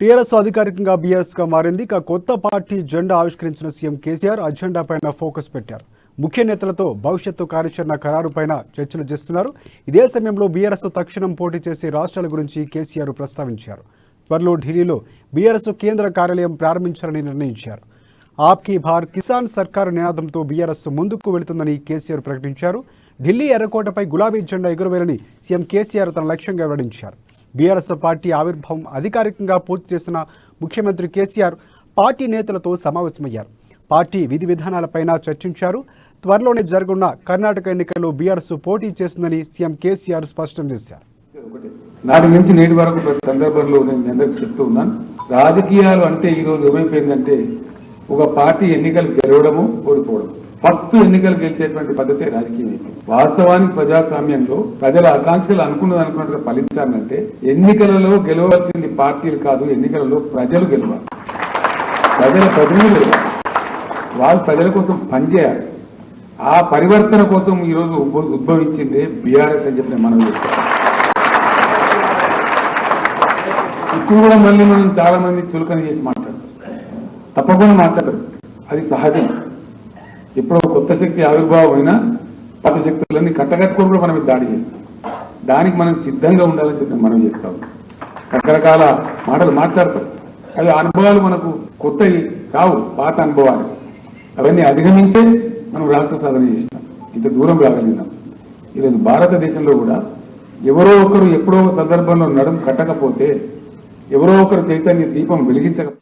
TRS అధికారికంగా BRS గా మారింది. కొత్త పార్టీ జెండా ఆవిష్కరించిన సీఎం కేసీఆర్ అజెండా పైన ఫోకస్ పెట్టారు. ముఖ్య నేతలతో భవిష్యత్తు కార్యాచరణ ఖరారు పైన చర్చలు చేస్తున్నారు. ఇదే సమయంలో బీఆర్ఎస్ తక్షణం పోటీ చేసే రాష్ట్రాల గురించి కేసీఆర్ ప్రస్తావించారు. త్వరలో ఢిల్లీలో బీఆర్ఎస్ కేంద్ర కార్యాలయం ప్రారంభించాలని నిర్ణయించారు. ఆప్కి భార్ కిసాన్ సర్కారు నినాదంతో బీఆర్ఎస్ ముందుకు వెళుతుందని కేసీఆర్ ప్రకటించారు. ఢిల్లీ ఎర్రకోటపై గులాబీ జెండా ఎగురవేయాలని సీఎం కేసీఆర్ తన లక్ష్యంగా వెల్లడించారు. బీఆర్ఎస్ పార్టీ ఆవిర్భావం అధికారికంగా పూర్తి చేసిన ముఖ్యమంత్రి కేసీఆర్ పార్టీ నేతలతో సమావేశమయ్యారు. పార్టీ విధి విధానాలపైన చర్చించారు. త్వరలోనే జరగనున్న కర్ణాటక ఎన్నికల్లో బీఆర్ఎస్ పోటీ చేస్తుందని సీఎం కేసీఆర్ స్పష్టం చేశారు. నాటి నుంచి నేటి వరకు ప్రతి సందర్భంలో నేను మీ అందరికి చెప్తూ ఉన్నాను. రాజకీయాలు అంటే ఈరోజు ఏమైపోయిందంటే ఒక పార్టీ ఎన్నికలు గెలవడము ఓడిపోవడం, ఫస్ట్ ఎన్నికలు గెలిచేటువంటి పద్ధతే రాజకీయం అయిపోయింది. వాస్తవానికి ప్రజాస్వామ్యంలో ప్రజల ఆకాంక్షలు అనుకున్నట్టుగా ఫలించాలంటే ఎన్నికలలో గెలవాల్సింది పార్టీలు కాదు, ఎన్నికలలో ప్రజలు గెలవాలి, ప్రజల ప్రతినిధులు వాళ్ళు ప్రజల కోసం పనిచేయాలి. ఆ పరివర్తన కోసం ఈరోజు ఉద్భవించిందే బీఆర్ఎస్ అని చెప్పి మనం చెప్తాం. ఇప్పుడు కూడా మళ్ళీ మనం చాలా మంది చులకన చేసి మాట్లాడతాం, తప్పకుండా మాట్లాడతారు, అది సహజం. ఎప్పుడో కొత్త శక్తి ఆవిర్భావం అయినా పాత శక్తులన్నీ కట్టకట్టుకొని కూడా మనం దాడి చేస్తాం. దానికి మనం సిద్ధంగా ఉండాలని చెప్పి మనం చేస్తాం. రకరకాల మాటలు మాట్లాడతాం, అవి అనుభవాలు మనకు కొత్తవి కావు, పాత అనుభవాలు. అవన్నీ అధిగమించే మనం రాష్ట్ర సాధన చేస్తాం, ఇంత దూరం రాగలిగినాం. ఈరోజు భారతదేశంలో కూడా ఎవరో ఒకరు ఎప్పుడో సందర్భంలో నడుము కట్టకపోతే, ఎవరో ఒకరు చైతన్య దీపం వెలిగించకపోతే